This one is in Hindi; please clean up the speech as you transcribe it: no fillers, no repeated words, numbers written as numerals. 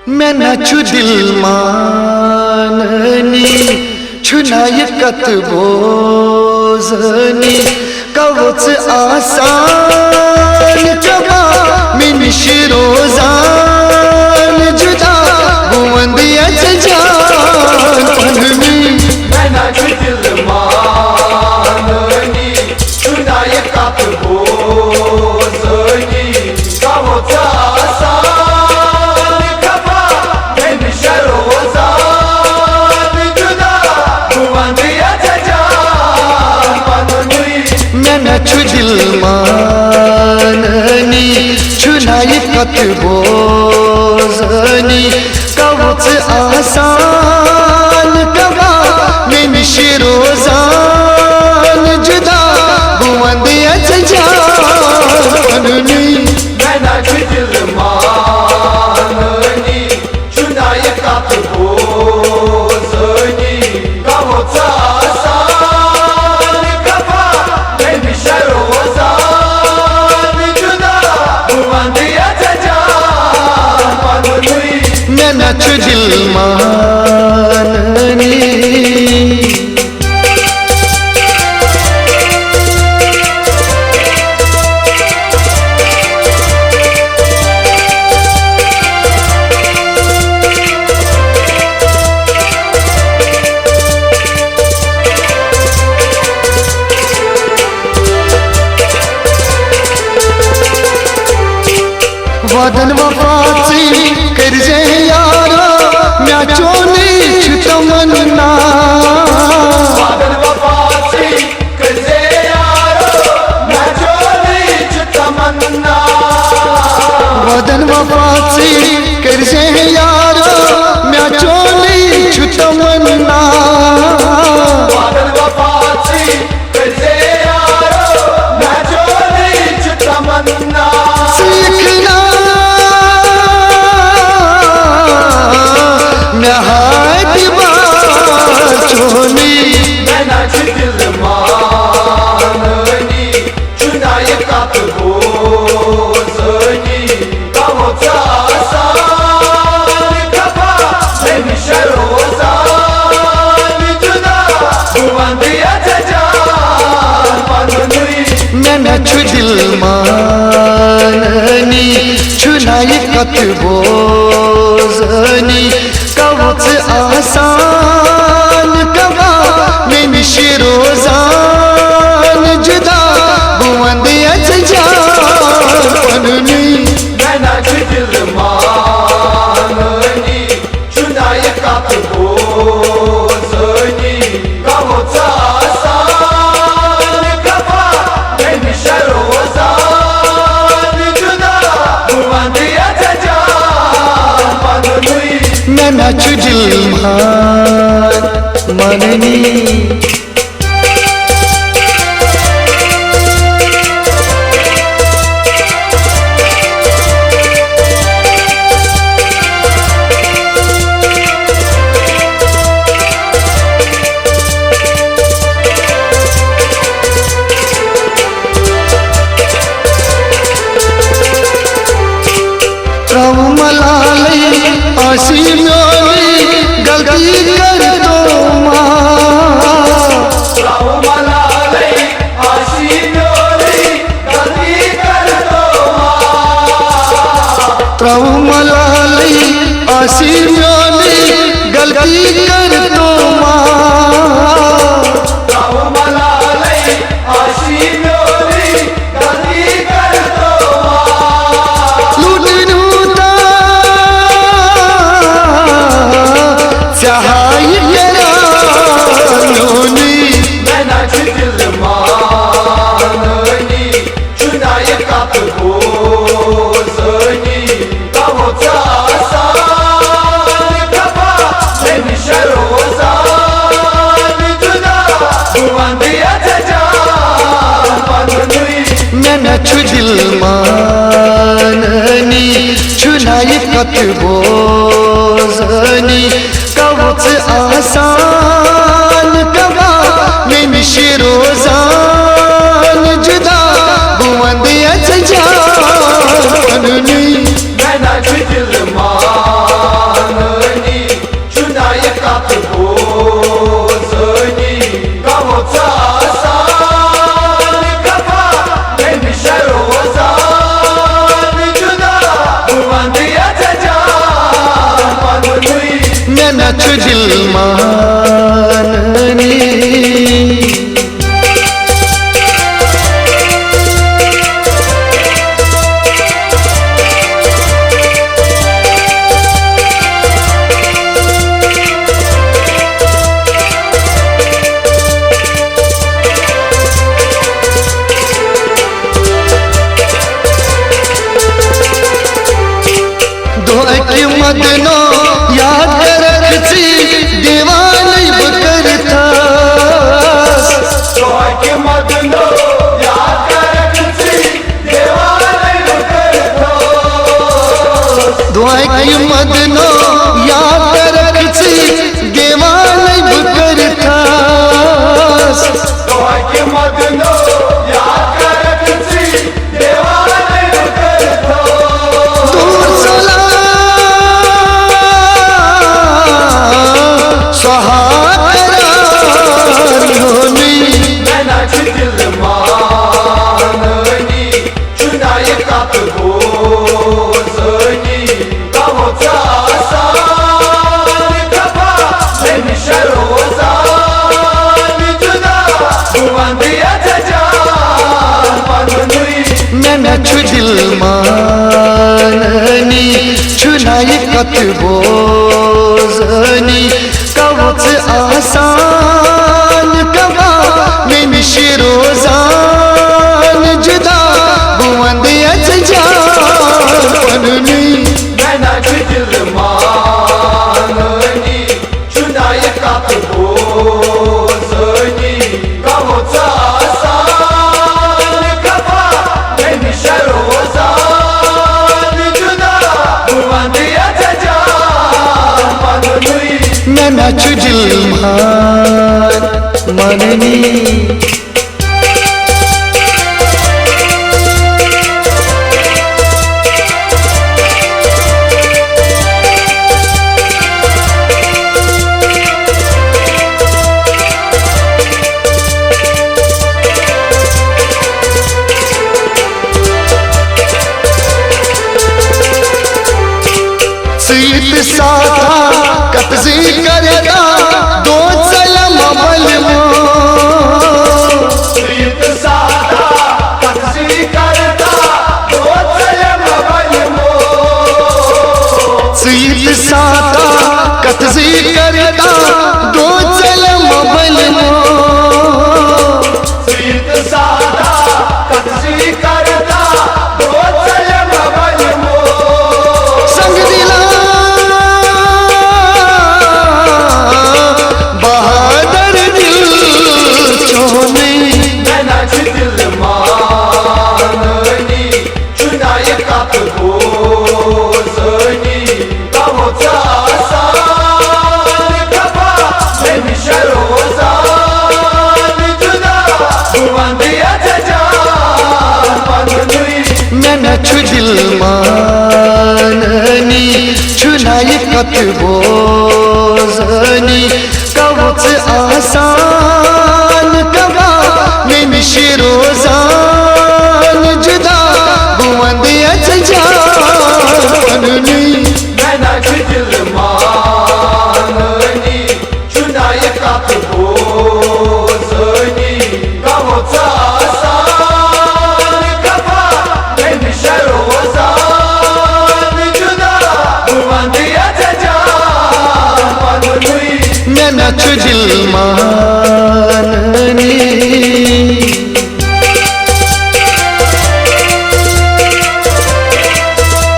मैं न छु दिल माननी छुनाय कत बोजनी कवच आसान जबा मिनिश रोजान जुदा बुवंदिया जान पननी मैं न छु दिल माननी छुनाय कत बोजनी कवच छु दिल माननी छुनाय कत बोजनी कवच आसान कबा मिनिश रोजान जुदा बुवंदिया जान पननी मैं न छु दिल माननी छुनाय कत बोजनी कवच मैं न छु दिल माननी वादन वफाची करजे यारा मैं चोनी छु तमन्ना वादन वफाची करजे यारा मैं चोनी छु तमन्ना वादन वफाची करजे यारा मैं चोनी छु तमन्ना वादन वफाची करजे यारा मैं चोनी छु तमन्ना सीखना चोनी मैं न छु दिल माननी छुनाय कत बोजनी कवच आसान कबा मिनिश रोजान जुदा बुवंदिया जान पननी मैं न छु दिल माननी छुनाय कत बोजनी कवच आसान कबा मिनिश रोजान जुदा बुवंदिया जान पननी मैं न छु दिल माननी छुनाय कत बोजनी कवच आसान कबा मिनिश रोजान जुदा बुवंदिया जान पननी मैं न छु दिल माननी प्रभु मलाली आशी म्योली गलती कर दो प्रभु मलाली आशी म्योली गलती कर दो प्रभु मलाली आशी म्योली गलती कर दो प्रभु मलाली आशी म्योली गलती कर दो मैं न छु दिल माननी छुनाय कत बोजनी कवच आसान कबा मिनिश रोजान जुदा बुवंदिया जान पननी मैं न छु दिल माननी छुनाय कत बोजनी कवच आसान कबा मिनिश रोजान जुदा बुवंदिया जान पननी मैं न छु दिल माननी मैं नच दिल माननी मदनो याद रखती दीवानी बकरता के मदनो याद रखती दीवानी बकरता दुआ की मदनो याद रखती दीवानी बकरता दुआ के मदनो याद रखती दीवानी बकरता दूर सला नच दिल माननी चुनाई कतबोजनी कवच आसान कवा में रोजान जुदा बुवंद जाननी मैं नच दिल माननी चुनाई कतबोजनी कवच नच दिल माननी सीत साथा कब्जी करेगा दो सलम बल सीत साथा कब्जी करता दो सलम बल सीत साथा कब्जी करेगा दो सलम बल सीत साथा कब्जी करता दो सलम बल संग दिला नच दिल माननी चुनाई कतबोजनी कवच आसान कवा में रोजान जुदा बुवंद जाननी मैं नच दिल माननी चुनाई कतबोजनी कवच नच दिल